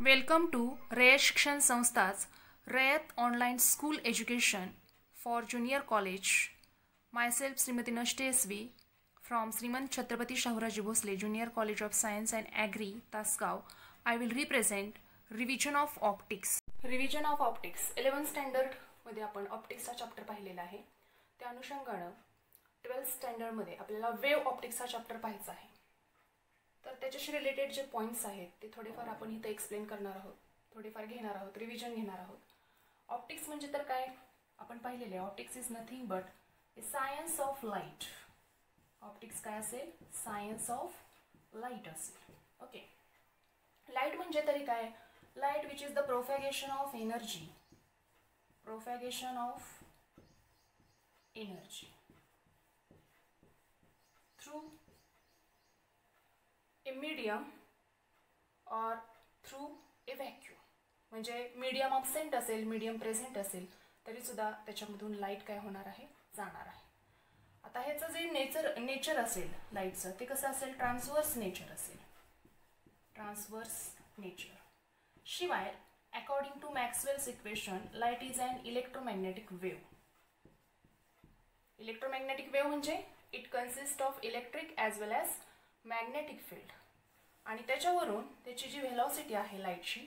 Welcome to Rayat Shikshan संस्था's Rayat online school education for junior college. Myself Srimati Nashte SV from Srimant Chhatrapati Shahuraji Bhosle Junior College of Science and Agri, Tasgaon. I will represent Revision of Optics. Revision of Optics 11th standard मध्ये आपण ऑप्टिक्सचा chapter पाहिलेला आहे. त्या अनुषंगाने 12th standard मध्ये आपल्याला wave ऑप्टिक्सचा chapter पाहायचा आहे. तर त्याच्याशी रिलेटेड जे पॉइंट्स आहेत ते थोडेफार आपण इथे एक्सप्लेन करणार आहोत, थोडेफार घेणार आहोत, रिव्हिजन घेणार आहोत. ऑप्टिक्स म्हणजे तर काय आपण पाहिलेले optics is nothing but A science of light. Optics काय असेल? सायन्स ऑफ लाईट असेल. ओके, लाईट म्हणजे तरी काय? Light which is the propagation of energy, propagation of energy through a medium और थ्रू ए व्हॅक्यूम. म्हणजे मीडियम अब्सेंट असेल, medium present असेल तरी सुद्धा त्याच्यामधून लाईट काय होणार आहे? जाणार आहे. आता ह्याचं जे नेचर असेल लाईटचं ते कसं असेल? ट्रान्सवर्स नेचर असेल, ट्रान्सवर्स नेचर. शिवाय according to Maxwell's equation light is an electromagnetic wave. Electromagnetic wave म्हणजे it consist of electric as well as magnetic field. आणि त्याच्यावरून त्याची जी व्हेलॉसिटी आहे लाईटची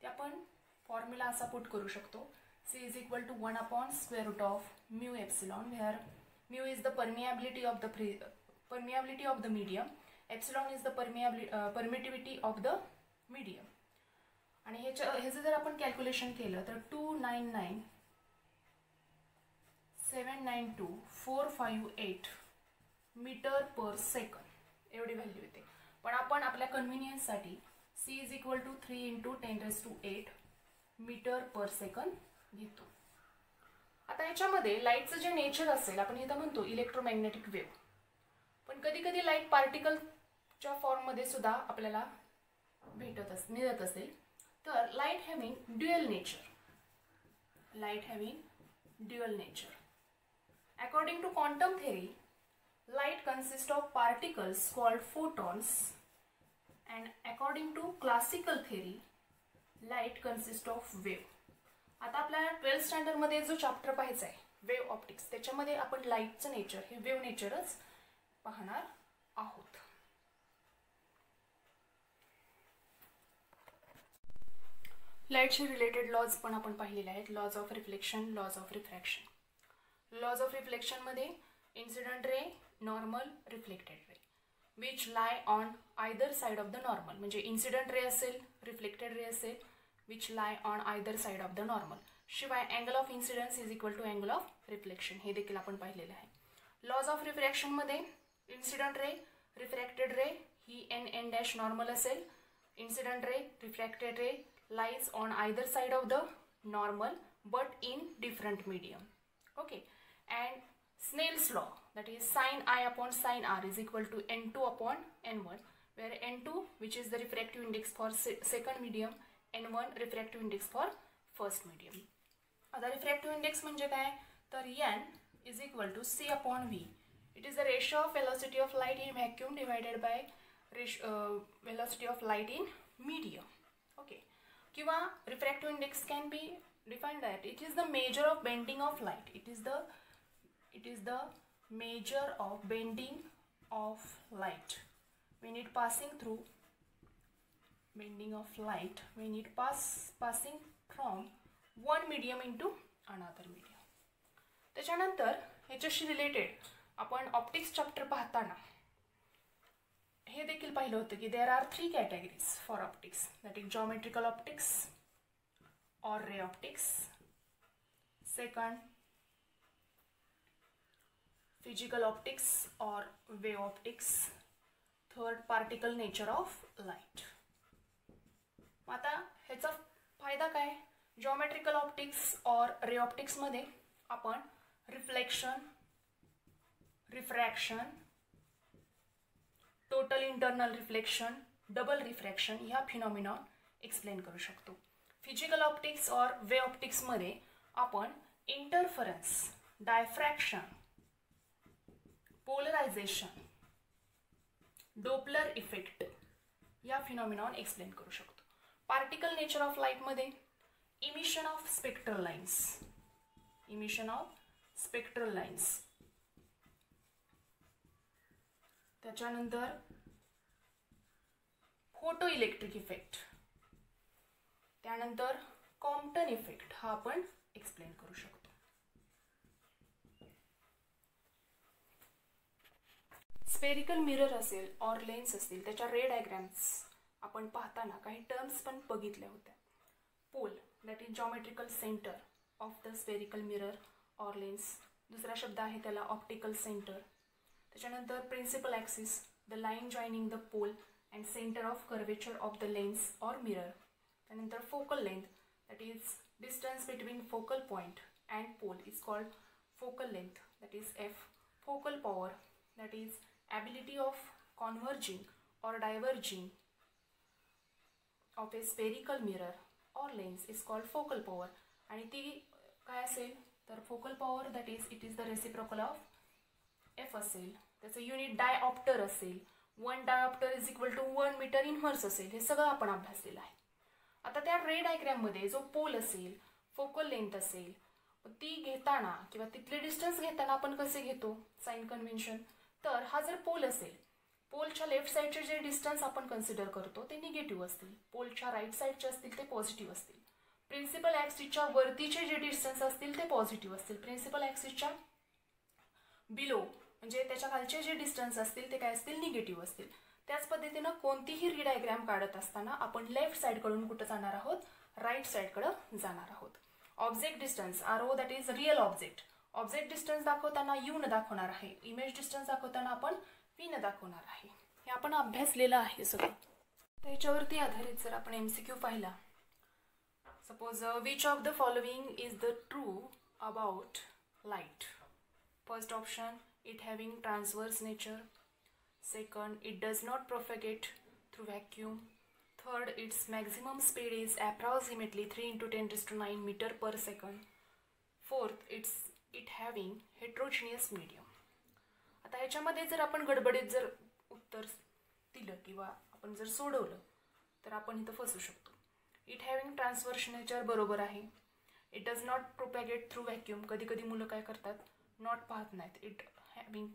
ती आपण फॉर्म्युला असा पुट करू शकतो. C is equal to 1 upon square root of mu epsilon, where mu is the permeability of the medium, epsilon is the permittivity of the medium. आणि ह्याचं जर आपण कॅल्क्युलेशन केलं तर 299,792,458 मीटर पर सेकंड एवढी व्हॅल्यू येते. पण आपण आपल्या कन्व्हिनियन्ससाठी C is equal to 3 × 10⁸ metre per second घेतो. आता याच्यामध्ये लाईटचं जे नेचर असेल आपण इथं म्हणतो इलेक्ट्रोमॅग्नेटिक वेव्ह, पण कधी कधी लाईट पार्टिकलच्या फॉर्ममध्ये सुद्धा आपल्याला मिळत असेल. तर light having dual nature, light having dual nature. According to quantum theory light consists of particles called photons, and according to classical theory light consists of wave. आता आपल्याला 12th स्टँडर्ड मध्ये जो चॅप्टर पाहायचा आहे वेव्ह ऑप्टिक्स, त्याच्यामध्ये आपण लाईटचं nature हे वेव्ह नेचरच पाहणार आहोत. लाईटशी रिलेटेड लॉज पण आपण पाहिलेले आहेत. Laws of reflection, laws of refraction. Laws of reflection मध्ये incident ray, normal, reflected ray which lie on either side of the normal. म्हणजे इन्सिडेंट रे असेल, रिफ्लेक्टेड रे असेल which lie on either side of the normal. शिवाय angle of incidence is equal to angle of reflection, हे देखील आपण पाहिलेलं आहे. Laws of refraction मध्ये इन्सिडेंट रे, रिफ्रॅक्टेड रे ही n नॉर्मल असेल. Incident ray, refracted ray lies on either side of the normal but in different medium. Okay, and Snell's law, that is sin I upon sin R is equal to n2 upon n1, where n2 which is the refractive index for second medium, n1 refractive index for first medium. आता refractive index म्हणजे काय? तर n is equal to c upon v. It is the ratio of velocity of light in vacuum divided by velocity of light in medium. Okay, किंवा refractive index can be defined that it is the measure of bending of light. It is the measure of bending of light when it passing through passing from one medium into another medium. त्याच्यानंतर ह्याच्याशी related आपण optics chapter पाहताना हे देखील पाहिलं होतं की there are 3 categories for optics, that is geometrical optics और ray optics. Second physical optics और wave optics. Third particle nature of light. आता ह्याचा फायदा काय? जॉमेट्रिकल ऑप्टिक्स और रे ऑप्टिक्स मध्ये आपण reflection, refraction, total internal reflection, double refraction ह्या फिनॉमिनॉन एक्सप्लेन करू शकतो. फिजिकल ऑप्टिक्स और वे ऑप्टिक्स मध्ये आपण इंटरफरन्स, डायफ्रॅक्शन, पोलरायझेशन, डोपलर इफेक्ट या फिनॉमिनॉन एक्सप्लेन करू शकतो. पार्टिकल नेचर ऑफ लाईटमध्ये emission of spectral lines, emission of spectral lines, त्याच्यानंतर फोटो इलेक्ट्रिक इफेक्ट, त्यानंतर कॉम्प्टन इफेक्ट हा आपण एक्सप्लेन करू शकतो. स्पेरिकल मिरर असेल और लेन्स असतील त्याच्या रे डायग्राम्स आपण पाहताना काही टर्म्स पण बघितल्या होत्या. Pole that is geometrical centre of the spherical mirror और लेन्स, दुसरा शब्द आहे त्याला ऑप्टिकल सेंटर. त्याच्यानंतर principal axis, the line joining the pole and centre of curvature of the lens और मिरर. त्यानंतर focal length that is distance between focal point and pole is called focal length that is F. Focal power that is ability of converging और diverging of a spherical mirror और lens is called focal power. आणि ती काय असेल तर focal power that is it is the reciprocal of F असेल. त्याचं unit dioptre असेल. 1 dioptre is equal to 1 metre inverse असेल. हे सगळं आपण अभ्यासलेलं आहे. आता त्या रे डायग्राममध्ये जो पोल असेल, फोकल लेंथ असेल, ती घेताना किंवा तिथले डिस्टन्स घेताना आपण कसे घेतो साइन कन्व्हेन्शन. तर हा जर पोल असेल, पोलच्या लेफ्ट साईडचे जे डिस्टन्स आपण कन्सिडर करतो ते निगेटिव्ह असतील, पोलच्या राईट साईडचे असतील ते पॉझिटिव्ह असतील. प्रिन्सिपल ॲक्सिसच्या वरतीचे जे डिस्टन्स असतील ते पॉझिटिव्ह असतील. प्रिन्सिपल ॲक्सिसच्या बिलो म्हणजे त्याच्या खालचे जे डिस्टन्स असतील ते काय असतील निगेटिव्ह असतील. त्याच पद्धतीनं कोणतीही री डायग्राम काढत असताना आपण लेफ्ट साईडकडून कुठं जाणार आहोत, राईट साईडकडं जाणार आहोत. Object distance RO that is real object. Object distance दाखवताना U न दाखवणार आहे. इमेज डिस्टन्स दाखवताना आपण V न दाखवणार आहे. हे आपण अभ्यासलेलं आहे सगळं. त्याच्यावरती आधारित जर आपण MCQ पाहिला, suppose which of the following is the true about light. First option it having transverse nature. Second, it does not propagate through vacuum. Third, its maximum speed is approximately 3 × 10⁹ meter per second. Fourth, it having heterogeneous medium. आता ह्याच्यामध्ये जर आपण गडबडीत जर उत्तर दिलं किंवा आपण जर सोडवलं तर आपण इथं फसू शकतो. इट हॅव्हिंग ट्रान्सवर्स नेचर बरोबर आहे. It does not propagate through vacuum. कधी कधी मुलं काय करतात, नॉट पाहत नाहीत. इट हॅव्हिंग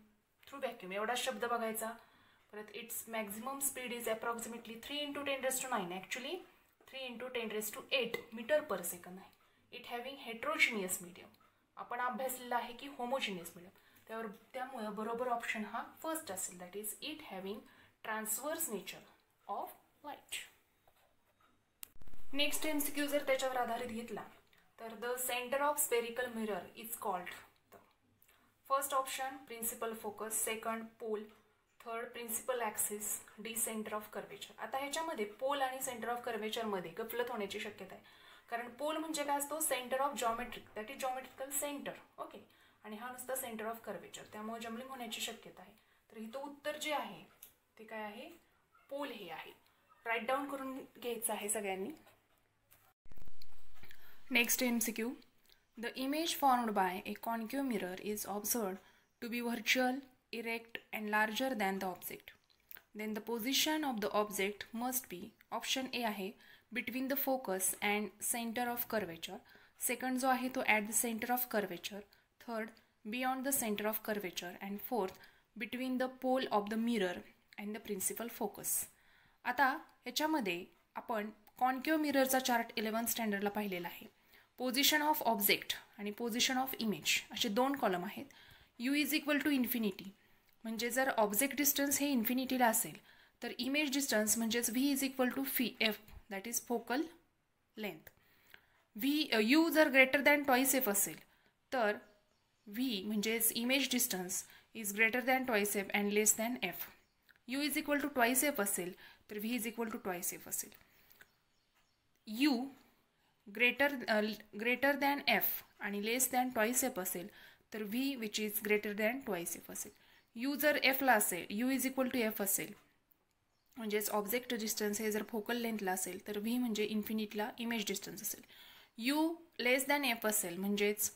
थ्रू व्हॅक्यूम एवढा शब्द बघायचा. परत its maximum speed is approximately 3 × 10⁹. Actually 3 × 10⁸ metre per second आहे. It having heterogeneous medium. आपण अभ्यासलेलं आहे की होमोजिनियस मीडियम. त्यामुळे बरोबर ऑप्शन हा फर्स्ट असेल that is it having transverse nature of light. Next MCQ जर त्याच्यावर आधारित घेतला तर the centre of spherical mirror is called. First option principal focus, second pole, third principal axis, the centre of curvature. आता ह्याच्यामध्ये pole आणि centre of कर्वेचरमध्ये गफलत होण्याची शक्यता आहे. कारण पोल म्हणजे काय असतो, centre of geometric that is geometrical centre. Okay, आणि हा नुसता सेंटर ऑफ कर्वेचर, त्यामुळे जम्बलिंग होण्याची शक्यता आहे. तर इथं उत्तर जे आहे ते काय आहे, पोल हे आहे. राईट डाऊन करून घ्यायचं आहे सगळ्यांनी. Next MCQ. The image formed by a concave mirror is observed to be virtual, erect and larger than the object. Then the position of the object must be option A आहे between the focus and center of curvature. Second जो आहे तो at the center of curvature. Third beyond the center of curvature and fourth between the pole of the mirror and the principal focus. आता ह्याच्यामध्ये आपण concave mirrorचा chart 11th स्टँडर्डला पाहिलेला आहे. Position of object आणि पोझिशन ऑफ इमेज असे 2 column आहेत. U is equal to infinity म्हणजे जर ऑब्जेक्ट डिस्टन्स हे इन्फिनिटीला असेल तर इमेज डिस्टन्स म्हणजेच V is equal to F that is focal length. U जर ग्रेटर दॅन ट्वाईस F असेल तर V म्हणजेच image distance is greater than twice F and less than F. U is equal to twice F असेल तर V is equal to twice F असेल. U greater than F आणि less than twice F असेल तर V which is greater than twice F असेल. U जर Fला असेल, U is equal to F असेल म्हणजेच ऑब्जेक्ट डिस्टन्स हे जर फोकल लेंथला असेल तर V म्हणजे इन्फिनिटला इमेज डिस्टन्स असेल. U लेस दॅन F असेल म्हणजेच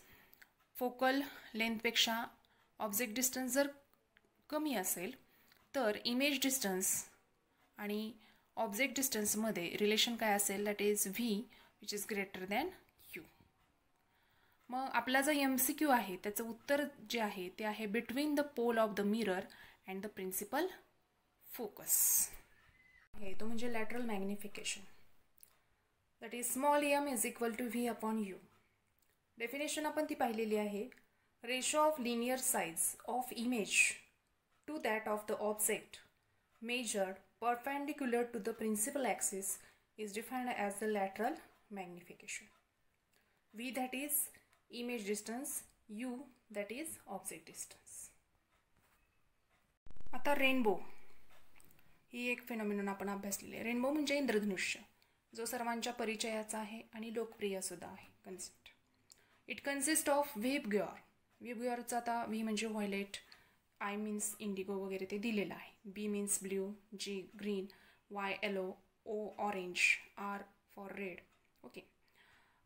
फोकल लेंथपेक्षा ऑब्जेक्ट डिस्टन्स जर कमी असेल तर इमेज डिस्टन्स आणि ऑब्जेक्ट डिस्टन्समध्ये रिलेशन काय असेल, that is V which is greater than you. मग आपला जो MCQ आहे त्याचं उत्तर जे आहे ते आहे between the pole of the mirror and the principal focus आहे, तो म्हणजे lateral magnification. That is small m is equal to V upon U. Definition आपण ती पाहिलेली आहे. Ratio of linear size of image to that of the object measured perpendicular to the principal axis is defined as the lateral magnification. V that is image distance, U that is object distance. आता rainbow ही एक phenomenon आपण अभ्यासलेली आहे. Rainbow म्हणजे इंद्रधनुष्य, जो सर्वांच्या परिचयाचा आहे आणि लोकप्रिय सुद्धा आहे concept. It consist of VIBGYOR. व्हिबग्योरचा आता व्ही म्हणजे व्हायलेट, I मीन्स इंडिगो वगैरे ते दिलेलं आहे. B means blue, G green, Y yellow, O orange, R for red. Okay.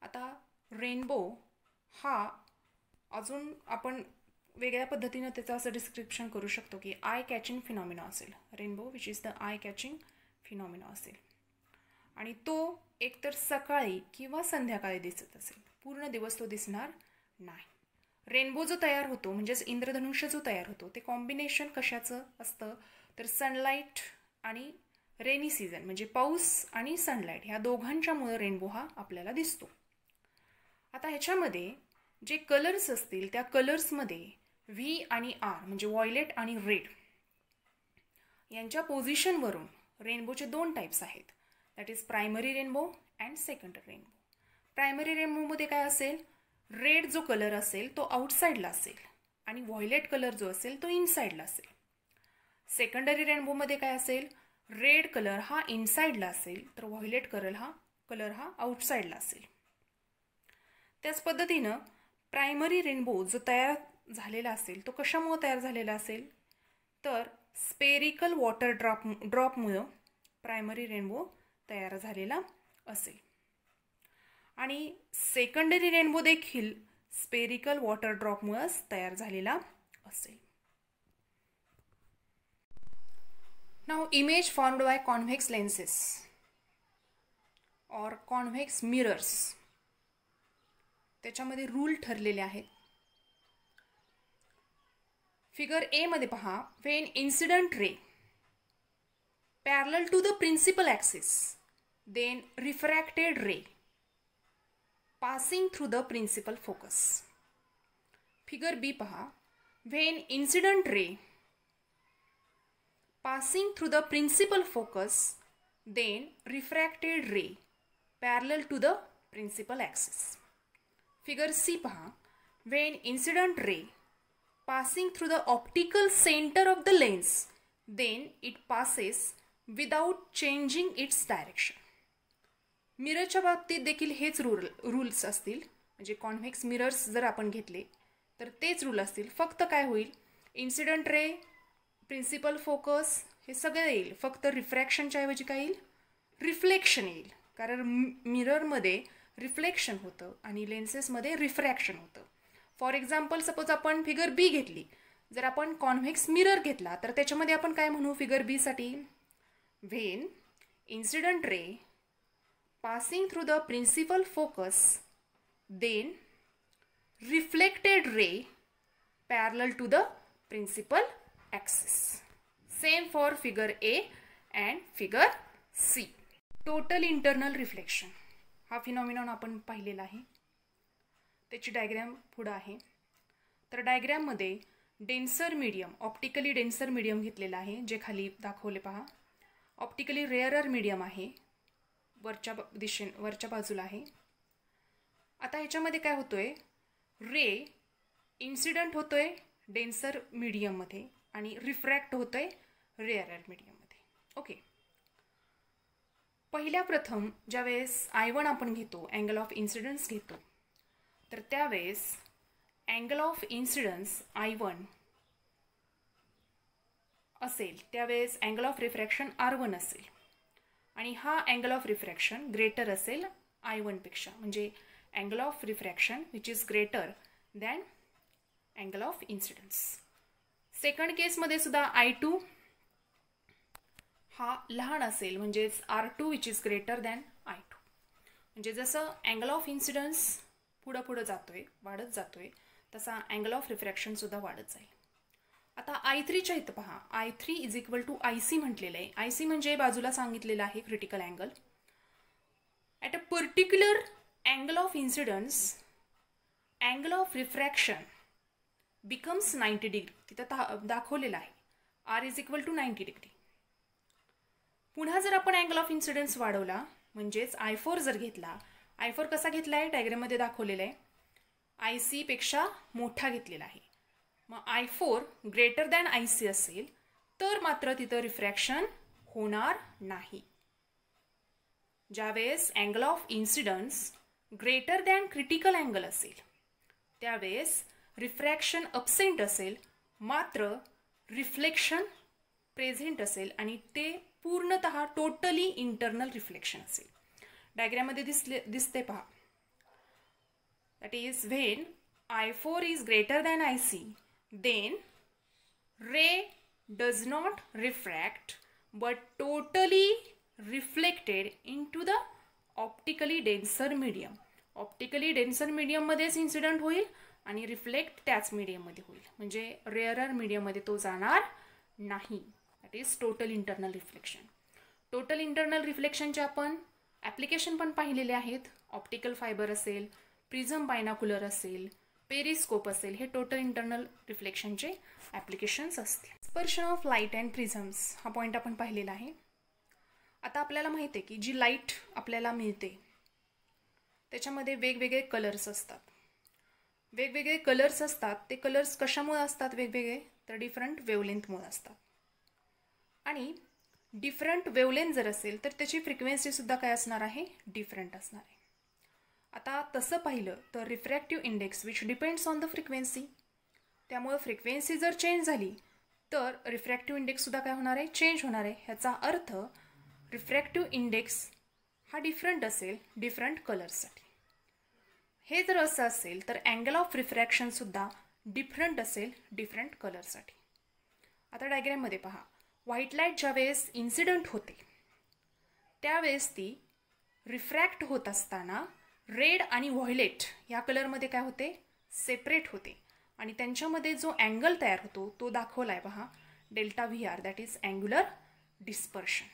आता रेनबो हा अजून आपण वेगळ्या पद्धतीनं त्याचं असं डिस्क्रिप्शन करू शकतो की आय कॅचिंग फिनॉमिना असेल. Rainbow which is the I catching phenomena असेल आणि तो एकतर सकाळी किंवा संध्याकाळी दिसत असेल, पूर्ण दिवस तो दिसणार नाही. रेनबो जो तयार होतो म्हणजेच इंद्रधनुष्य जो तयार होतो ते कॉम्बिनेशन कशाचं असतं तर सनलाईट आणि रेनी सीझन म्हणजे पाऊस आणि सनलाईट ह्या दोघांच्यामुळे रेनबो हा आपल्याला दिसतो. आता ह्याच्यामध्ये जे कलर्स असतील त्या कलर्समध्ये व्ही आणि आर म्हणजे व्हायलेट आणि रेड यांच्या पोझिशनवरून रेनबोचे दोन टाईप्स आहेत. That is primary rainbow and secondary rainbow. Primary रेनबोमध्ये काय असेल, रेड जो कलर असेल तो आउटसाईडला असेल आणि व्हायलेट कलर जो असेल तो इनसाईडला असेल. सेकंडरी रेनबोमध्ये काय असेल, रेड कलर हा इनसाईडला असेल तर व्हायलेट कलर हा आउटसाईडला असेल. त्याच पद्धतीनं प्रायमरी रेनबो जो तयार झालेला असेल तो कशामुळे तयार झालेला असेल तर स्पेरिकल वॉटर ड्रॉपमुळं प्रायमरी रेनबो तयार झालेला असेल. आणि सेकंडरी रेनबो देखील स्पेरिकल वॉटर ड्रॉपमुळेच तयार झालेला असेल. Now image formed by convex lenses और कॉन्व्हेक्स मिरर्स त्याच्यामध्ये रूल ठरलेले आहेत. फिगर ए मध्ये पहा, when incident ray parallel to the principal axis then refracted ray passing through the principal focus. Figure B पहा, when incident ray passing through the principal focus then refracted ray parallel to the principal axis. Figure C पहा, when incident ray passing through the optical center of the lens then it passes without changing its direction. मिररच्या बाबतीत देखील हेच rules असतील. म्हणजे convex mirrors जर आपण घेतले तर तेच रूल असतील. फक्त काय होईल, इन्सिडंट रे, प्रिन्सिपल फोकस हे सगळं येईल, फक्त रिफ्रॅक्शनच्या ऐवजी काय येईल, रिफ्लेक्शन येईल. कारण मिररमध्ये रिफ्लेक्शन होतं आणि लेन्सेसमध्ये रिफ्रॅक्शन होतं. फॉर एक्झाम्पल सपोज आपण फिगर बी घेतली, जर आपण कॉन्व्हेक्स मिरर घेतला तर त्याच्यामध्ये आपण काय म्हणू फिगर बी साठी, when incident ray passing through the principal focus then reflected ray parallel to the principal axis. Same for figure A and figure C. Total internal reflection हा फिनॉमिनॉन आपण पाहिलेला आहे. त्याची डायग्राम पुढे आहे. तर डायग्राममध्ये denser medium, optically denser medium घेतलेला आहे, जे खाली दाखवले पहा. ऑप्टिकली रेअरर मीडियम आहे, वरच्या बाजूला आहे. आता ह्याच्यामध्ये काय होतोय, रे इन्सिडंट होतोय डेन्सर मीडियममध्ये आणि रिफ्रॅक्ट होतोय रेअरर मीडियममध्ये. ओके. पहिल्या प्रथम ज्यावेळेस I1 आपण घेतो, अँगल ऑफ इन्सिडन्स घेतो, तर त्यावेळेस अँगल ऑफ इन्सिडन्स I1 असेल त्यावेळेस अँगल ऑफ रिफ्रॅक्शन R1 असेल आणि हा अँगल ऑफ रिफ्रॅक्शन ग्रेटर असेल I1 पेक्षा, म्हणजे angle of refraction which is greater than angle of incidence. Second केसमध्ये सुद्धा I2 हा लहान असेल म्हणजेच R2 which is greater than I2. म्हणजे जसं अँगल ऑफ इन्सिडन्स पुढं जातोय, वाढत जातोय, तसा अँगल ऑफ रिफ्रॅक्शनसुद्धा वाढत जाईल. आता I3च्या इथं पहा, I3 is equal to IC म्हटलेलं आहे. IC म्हणजे बाजूला सांगितलेलं आहे critical angle. At a particular angle of incidence, angle of refraction becomes 90 degree. तिथं दाखवलेलं आहे R is equal to 90 degree. पुन्हा जर आपण अँगल ऑफ इन्सिडन्स वाढवला म्हणजेच I4 जर घेतला, I4 कसा घेतला आहे डायग्राममध्ये दाखवलेला आहे, IC पेक्षा मोठा घेतलेला आहे. मग I4 ग्रेटर दॅन IC असेल तर मात्र तिथं रिफ्रॅक्शन होणार नाही. ज्यावेळेस angle of incidence greater than critical angle असेल त्यावेळेस रिफ्रॅक्शन अब्सेंट असेल, मात्र रिफ्लेक्शन प्रेझेंट असेल आणि ते पूर्णतः टोटली इंटरनल रिफ्लेक्शन असेल. डायग्राममध्ये दिसते पहा. That is when I4 is greater than IC, then ray does not refract but totally reflected into the optically denser medium. Optically denser मीडियममध्येच इन्सिडंट होईल आणि रिफ्लेक्ट त्याच मीडियममध्ये होईल, म्हणजे रेअरर मीडियममध्ये तो जाणार नाही. That is total internal reflection. Total internal रिफ्लेक्शनचे आपण ॲप्लिकेशन पण पाहिलेले आहेत. ऑप्टिकल फायबर असेल, प्रिझम बायनाकुलर असेल, पेरिस्कोप असेल, हे टोटल इंटरनल रिफ्लेक्शनचे ॲप्लिकेशन्स असतील. Dispersion of light and prisms हा पॉईंट आपण पाहिलेला आहे. आता आपल्याला माहिती आहे की जी लाईट आपल्याला मिळते त्याच्यामध्ये वेगवेगळे कलर्स असतात. वेगवेगळे कलर्स असतात, ते कलर्स कशामुळे असतात वेगवेगळे, तर डिफरंट वेवलेंथमुळे असतात. आणि डिफरंट वेवलेंथ जर असेल तर त्याची फ्रिक्वेन्सीसुद्धा काय असणार आहे, डिफरंट असणार आहे. आता तसं पाहिलं तर refractive index which depends on the frequency, त्यामुळे फ्रिक्वेन्सी जर चेंज झाली तर रिफ्रॅक्टिव्ह इंडेक्ससुद्धा काय होणार आहे, चेंज होणार आहे. ह्याचा अर्थ रिफ्रॅक्टिव्ह इंडेक्स हा डिफरंट असेल डिफरंट कलर्ससाठी. हे जर असं असेल तर अँगल ऑफ रिफ्रॅक्शनसुद्धा डिफरंट असेल डिफरंट कलर्ससाठी. आता डायग्राममध्ये पहा, व्हाईट लाईट ज्यावेळेस इन्सिडंट होते त्यावेळेस ती रिफ्रॅक्ट होत असताना रेड आणि व्हायलेट या कलरमध्ये काय होते, सेपरेट होते. आणि त्यांच्यामध्ये जो अँगल तयार होतो तो दाखवला आहे पहा, delta VR, that is angular dispersion.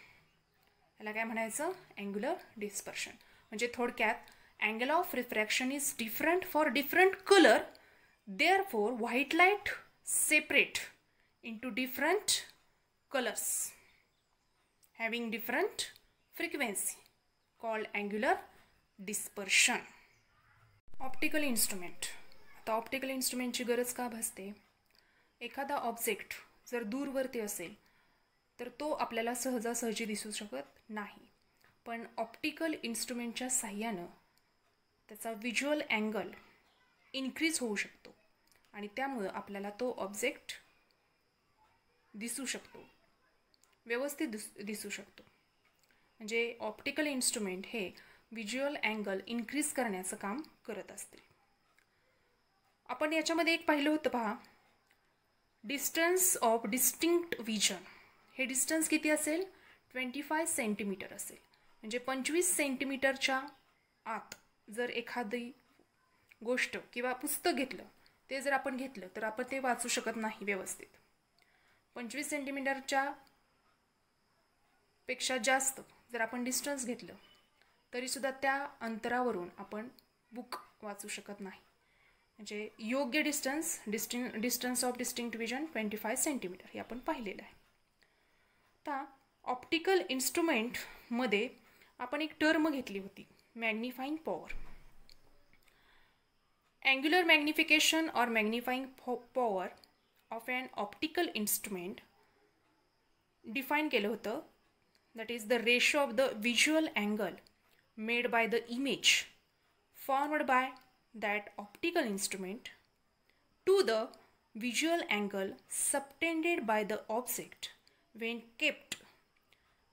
याला काय म्हणायचं, अँग्युलर डिस्पर्शन. म्हणजे थोडक्यात angle of refraction is different for different colour, therefore white light separate into different colours having different frequency called angular dispersion. Optical instrument. आता optical इन्स्ट्रुमेंटची गरज का भासते, एखादा ऑब्जेक्ट जर दूरवरती असेल तर तो आपल्याला सहजासहजी दिसू शकत नाही, पण ऑप्टिकल इन्स्ट्रुमेंटच्या साह्यानं त्याचा व्हिज्युअल अँगल इन्क्रीज होऊ शकतो आणि त्यामुळं आपल्याला तो ऑब्जेक्ट दिसू शकतो, व्यवस्थित दिसू शकतो. म्हणजे ऑप्टिकल इन्स्ट्रुमेंट हे व्हिज्युअल अँगल इन्क्रीज करण्याचं काम करत असते. आपण याच्यामध्ये एक पाहिलं होतं पहा, डिस्टन्स ऑफ डिस्टिंक्ट विजन. हे डिस्टन्स किती असेल, 25 सेंटीमीटर असेल. म्हणजे 25 सेंटीमीटरच्या आत जर एखादी गोष्ट किंवा पुस्तक घेतलं, ते जर आपण घेतलं तर आपण ते वाचू शकत नाही व्यवस्थित. 25 सेंटीमीटरच्या पेक्षा जास्त जर आपण डिस्टन्स घेतलं तरीसुद्धा त्या अंतरावरून आपण बुक वाचू शकत नाही. म्हणजे योग्य distance of distinct vision 25 centimetre हे आपण पाहिलेलं आहे. आता ऑप्टिकल इन्स्ट्रुमेंटमध्ये आपण एक टर्म घेतली होती, magnifying power. Angular magnification or magnifying power of an optical instrument define केलं होतं. That is the ratio of the visual angle made by the image formed by that optical instrument to the visual angle subtended by the object when kept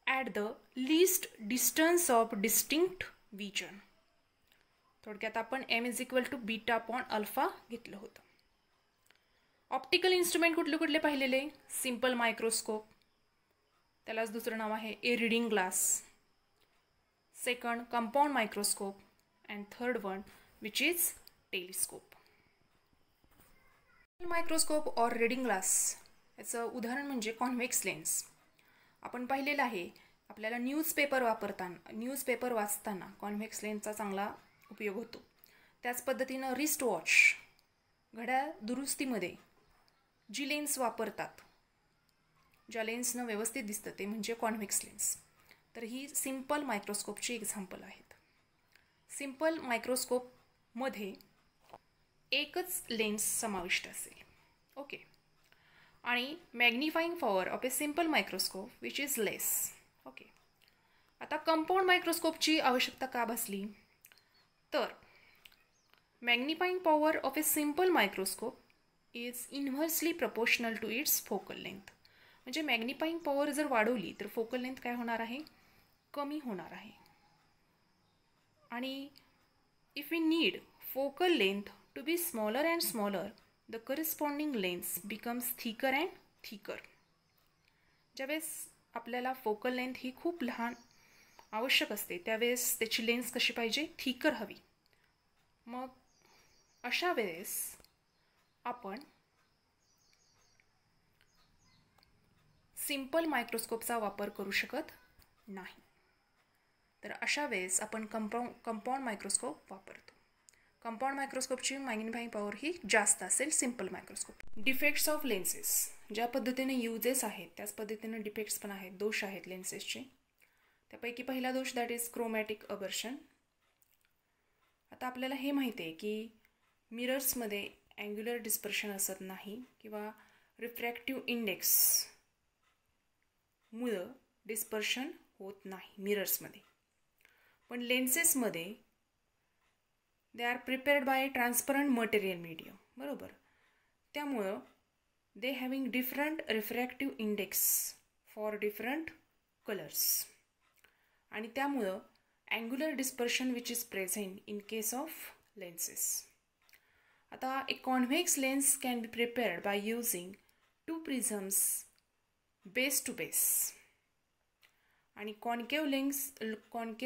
at the least distance of distinct vision. थोडक्यात आपण m is equal to beta upon alpha घेतलं होतं. Optical instrument कुठले कुठले पाहिलेले, simple microscope, त्यालाच दुसरं नाव आहे a reading glass. Second compound microscope. And third one which is telescope. Microscope or reading glass याचं उदाहरण म्हणजे कॉन्व्हेक्स लेन्स. आपण पाहिलेलं आहे आपल्याला न्यूजपेपर वाचताना कॉन्व्हेक्स लेन्सचा चांगला उपयोग होतो. त्याच पद्धतीनं रिस्ट वॉच, घड्याळ दुरुस्तीमध्ये जी लेन्स वापरतात, ज्या लेन्सनं व्यवस्थित दिसतं ते म्हणजे कॉन्व्हेक्स लेन्स. तर ही सिम्पल मायक्रोस्कोपची एक्झाम्पल आहेत. सिम्पल मायक्रोस्कोपमध्ये एकच लेन्स समाविष्ट असेल. ओके. आणि magnifying power of a simple microscope which is less. Okay. आता कंपाऊंड मायक्रोस्कोपची आवश्यकता का भासली तर magnifying power of a simple microscope is inversely proportional to its focal length. म्हणजे मॅग्निफाईंग पॉवर जर वाढवली तर फोकल लेंथ काय होणार आहे, कमी होणार आहे. आणि if we need focal length to be smaller and smaller, the corresponding lens becomes thicker and thicker. ज्यावेळेस आपल्याला फोकल लेंथ ही खूप लहान आवश्यक असते त्यावेळेस त्याची लेन्स कशी पाहिजे, थिकर हवी. मग अशा वेळेस आपण सिम्पल मायक्रोस्कोपचा वापर करू शकत नाही. तर अशा वेळेस आपण कंपाऊंड मायक्रोस्कोप वापरतो. कंपाऊंड मायक्रोस्कोपची मॅग्निफाईंग पॉवर ही जास्त असेल simple microscope. Defects of lenses. ज्या पद्धतीने युजेस आहेत त्याच पद्धतीने डिफेक्ट्स पण आहेत, दोष आहेत लेन्सेसचे. त्यापैकी पहिला दोष दॅट इज क्रोमॅटिक अबर्शन. आता आपल्याला हे माहिती आहे की मिरर्समध्ये अँग्युलर डिस्पर्शन असत नाही किंवा रिफ्रॅक्टिव्ह इंडेक्स मुळे डिस्पर्शन होत नाही मिरर्समध्ये. पण लेन्सेसमध्ये they are prepared by transparent material medium, बरोबर. त्यामुळं they having different refractive index for different colours. आणि त्यामुळं angular dispersion which is present in case of lenses. आता a convex lens can be prepared by using 2 prisms base to base. आणि concave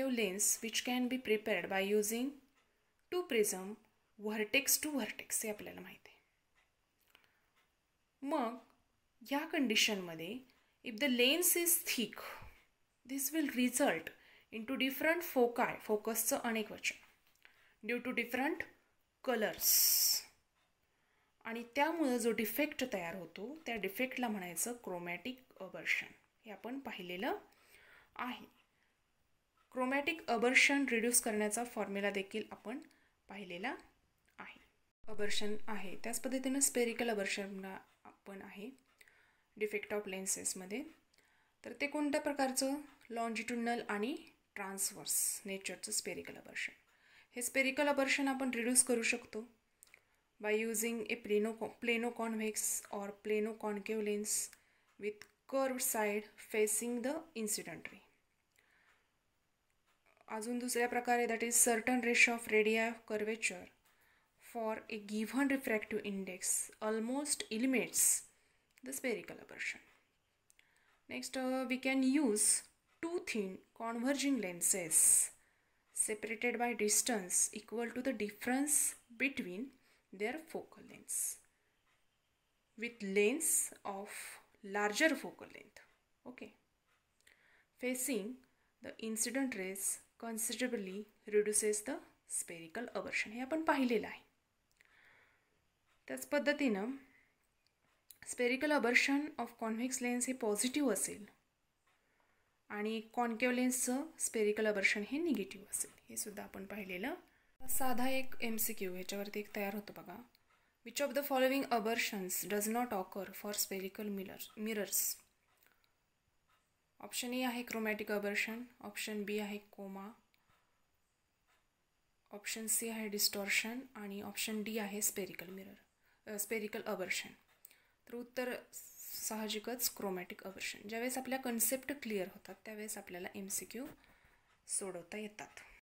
lens which can be prepared by using 2 prism vertex to vertex. हे आपल्याला माहिती आहे. मग ह्या कंडिशनमध्ये if the lens is thick this will result into different foci, फोकसचं अनेक वचन, ड्यू टू डिफरंट कलर्स. आणि त्यामुळं जो डिफेक्ट तयार होतो त्या डिफेक्टला म्हणायचं क्रोमॅटिक अबर्शन. हे आपण पाहिलेलं आहे. क्रोमॅटिक अबर्शन रिड्यूस करण्याचा फॉर्म्युला देखील आपण पाहिलेला आहे. अबर्शन आहे त्याच पद्धतीनं स्पेरिकल अबर्शन पण आहे डिफेक्ट ऑफ लेन्सेसमध्ये. तर ते कोणत्या प्रकारचं, लॉन्जिट्युडनल आणि ट्रान्सवर्स नेचरचं स्पेरिकल अबर्शन. हे स्पेरिकल अबर्शन आपण रिड्यूस करू शकतो by using a plano convex or plano concave lens with curved side facing the incident ray. अजून दुसऱ्या प्रकारे that is certain ratio of radii of curvature for a given refractive index almost eliminates the spherical aberration. Next, we can use 2 thin converging lenses separated by distance equal to the difference between their focal lengths with lens of larger focal length. Okay. Facing the incident rays considerably reduces the spherical aberration. हे आपण पाहिलेलं आहे. त्याच पद्धतीनं spherical अबर्शन of convex lens हे positive असेल आणि concave लेन्सचं spherical अबर्शन हे निगेटिव्ह असेल. हे सुद्धा आपण पाहिलेलं. साधा एक MCQ ह्याच्यावरती एक तयार होतो बघा. Which of the following aberrations does not occur for spherical mirrors. Option A आहे क्रोमॅटिक अबर्शन, ऑप्शन बी आहे कोमा, ऑप्शन सी आहे डिस्टॉर्शन आणि ऑप्शन डी आहे स्पेरिकल अबर्शन. तर उत्तर साहजिकच क्रोमॅटिक अबर्शन. ज्यावेळेस आपल्या कन्सेप्ट क्लिअर होतात त्यावेळेस आपल्याला MCQ सोडवता येतात.